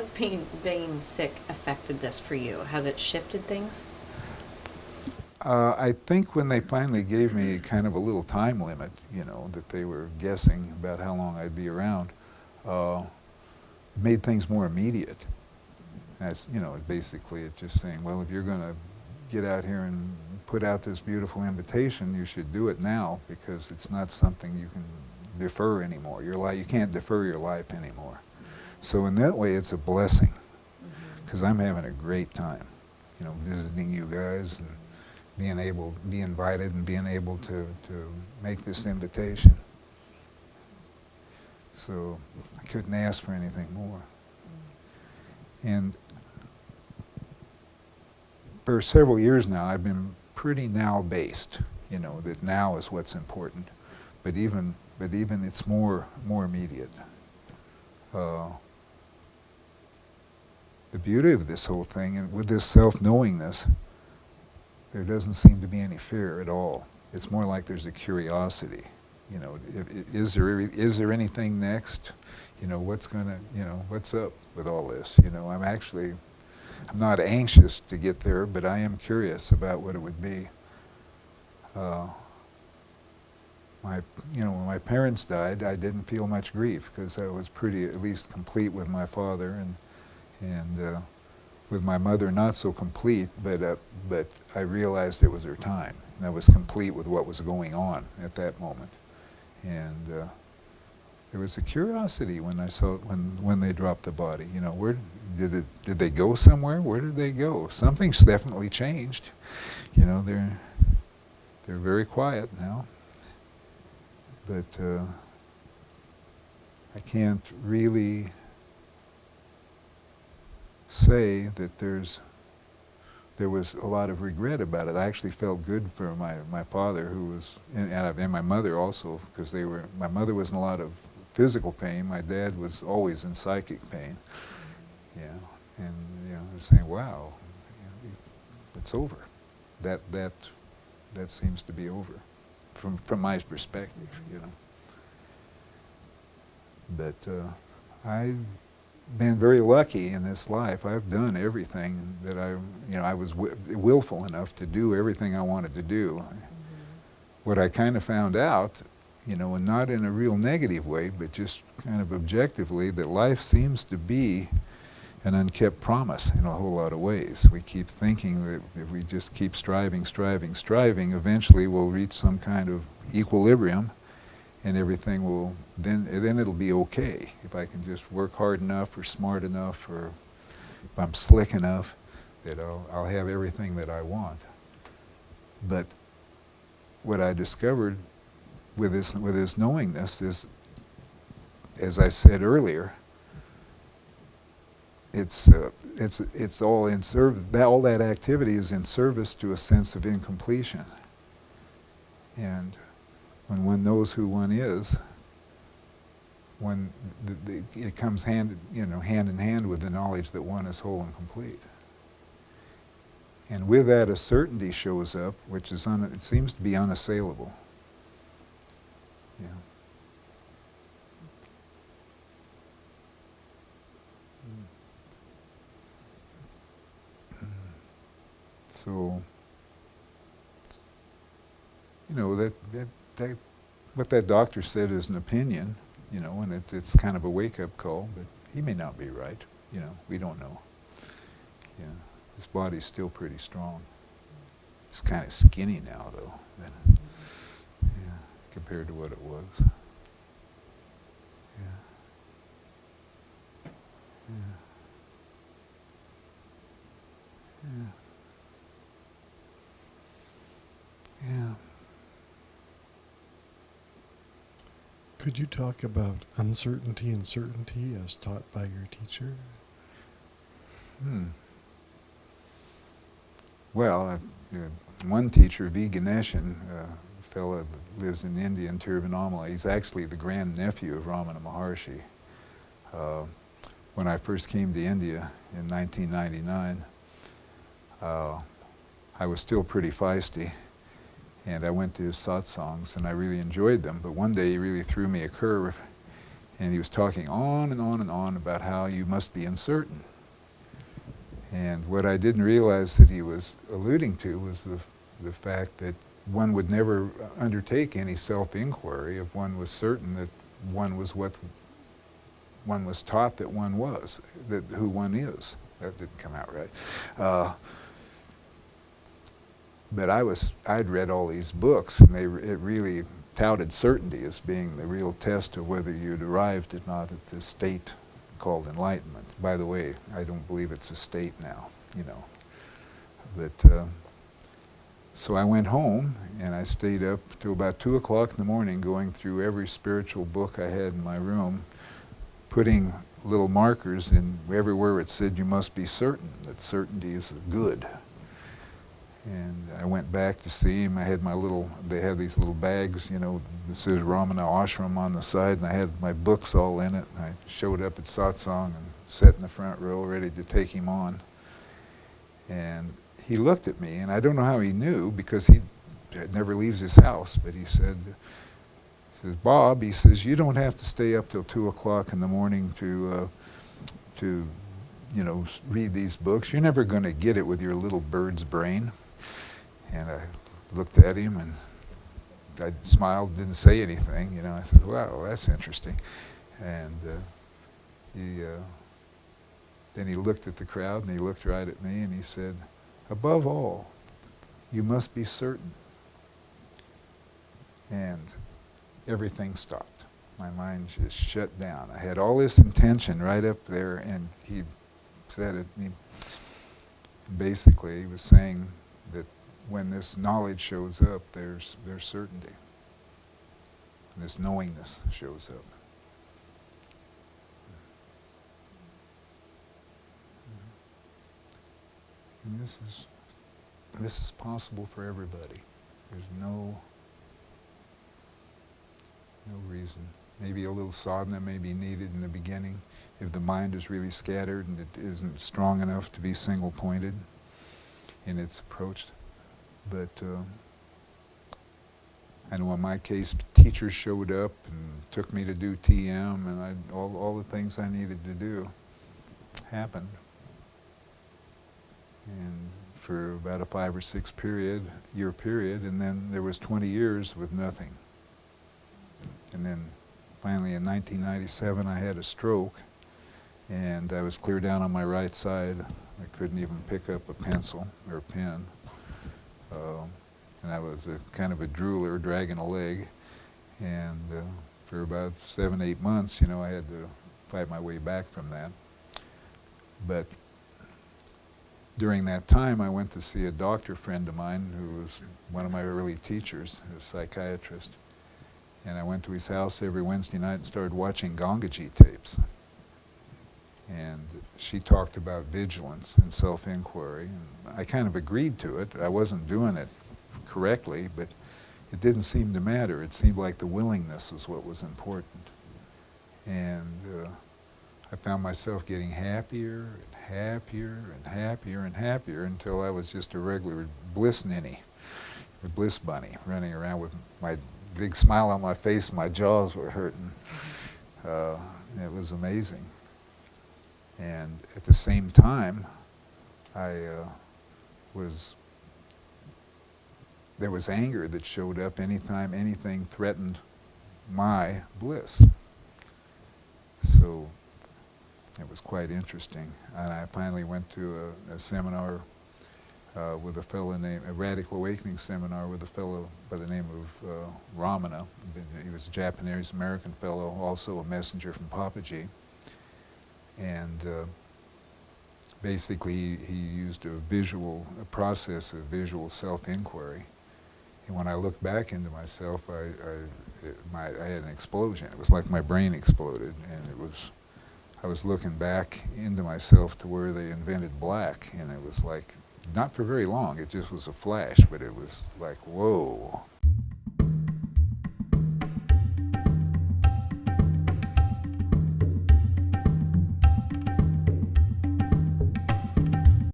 has being sick affected this for you? Has it shifted things? I think when they finally gave me kind of a little time limit, that they were guessing about how long I'd be around, it made things more immediate. That's, basically it's just saying, well, if you're going to get out here and put out this beautiful invitation, you should do it now, because it's not something you can defer anymore. You can't defer your life anymore. So in that way, it's a blessing, because I'm having a great time, visiting you guys and being able to be invited and being able to make this invitation. So I couldn't ask for anything more. And for several years now, I've been pretty now-based, that now is what's important. But even it's more immediate. The beauty of this whole thing, and with this self-knowingness, there doesn't seem to be any fear at all. It's more like there's a curiosity. Is there anything next? What's up with all this? I'm not anxious to get there, but I am curious about what it would be. When my parents died, I didn't feel much grief, because I was pretty, at least, complete with my father, and with my mother, not so complete, but I realized it was her time, and I was complete with what was going on at that moment. And there was a curiosity when I saw when they dropped the body. Where did they go somewhere? Where did they go? Something's definitely changed. They're very quiet now. But I can't really say that there was a lot of regret about it. I actually felt good for my father, who was, and my mother also, because my mother was in a lot of physical pain. My dad was always in psychic pain. And I was saying, wow, it's over. That seems to be over, from my perspective, But I've been very lucky in this life. I've done everything that I was willful enough to do everything I wanted to do. What I kind of found out, and not in a real negative way, but just kind of objectively, that life seems to be an unkept promise in a whole lot of ways. We keep thinking that if we just keep striving, eventually we'll reach some kind of equilibrium, and everything will, then it'll be okay. If I can just work hard enough or smart enough, or if I'm slick enough, that I'll have everything that I want. But what I discovered with this knowingness is, as I said earlier, it's all in service. All that activity is in service to a sense of incompletion. And when one knows who one is, when it comes hand in hand with the knowledge that one is whole and complete. And with that, a certainty shows up, which is it seems to be unassailable. Yeah. So, that what that doctor said is an opinion, and it's kind of a wake-up call, but he may not be right. We don't know. His body's still pretty strong. It's kind of skinny now, though, compared to what it was. Yeah. Could you talk about uncertainty and certainty as taught by your teacher? Well, one teacher, V. Ganeshan, a fellow who lives in India in Tiruvannamalai, he's actually the grandnephew of Ramana Maharshi. When I first came to India in 1999, I was still pretty feisty, and I went to his satsangs, and I really enjoyed them. But one day he really threw me a curve, And he was talking on and on and on about how you must be uncertain. And what I didn't realize that he was alluding to was the fact that one would never undertake any self-inquiry if one was certain that one was what one was taught that one was, that who one is. That didn't come out right. But I'd read all these books, and it really touted certainty as being the real test of whether you'd arrived or not at this state called enlightenment. By the way, I don't believe it's a state now, you know. But so I went home, and I stayed up till about 2 o'clock in the morning going through every spiritual book I had in my room, putting little markers in everywhere it said you must be certain, that certainty is good. And I went back to see him. I had they had these little bags, you know, that says Ramana Ashram on the side, and I had my books all in it. And I showed up at Satsang and sat in the front row ready to take him on. And he looked at me, and I don't know how he knew, because he never leaves his house, but he says, Bob, he says, you don't have to stay up till 2 o'clock in the morning to you know, read these books. You're never going to get it with your little bird's brain. And I looked at him, and I smiled, didn't say anything. You know, I said, wow, that's interesting. And then he looked at the crowd, and he looked right at me, and he said, above all, you must be certain. And everything stopped. My mind just shut down. I had all this intention right up there, and he said it. Basically, he was saying that when this knowledge shows up, there's certainty. And this knowingness shows up. And this is possible for everybody. There's no reason. Maybe a little sadhana may be needed in the beginning if the mind is really scattered and it isn't strong enough to be single-pointed in its approach. But I know in my case, teachers showed up and took me to do TM, and all the things I needed to do happened. And for about a 5 or 6 year period, and then there was 20 years with nothing. And then finally in 1997 I had a stroke, and I was clear down on my right side. I couldn't even pick up a pencil or a pen. And I was kind of a drooler, dragging a leg. And for about 7, 8 months, you know, I had to fight my way back from that. But during that time, I went to see a doctor friend of mine who was one of my early teachers, a psychiatrist. And I went to his house every Wednesday night and started watching Gangaji tapes. And she talked about vigilance and self-inquiry. And I kind of agreed to it. I wasn't doing it correctly, but it didn't seem to matter. It seemed like the willingness was what was important. And I found myself getting happier and happier and happier and happier until I was just a regular bliss ninny, a bliss bunny, running around with my big smile on my face. My jaws were hurting. It was amazing. And at the same time, there was anger that showed up anytime anything threatened my bliss. So it was quite interesting. And I finally went to a seminar with a Radical Awakening seminar with a fellow by the name of Ramana. He was a Japanese-American fellow, also a messenger from Papaji. And basically he used a process of visual self-inquiry. And when I looked back into myself, I had an explosion. It was like my brain exploded, and I was looking back into myself to where they invented black, and it was like, not for very long, it just was a flash, but it was like, whoa,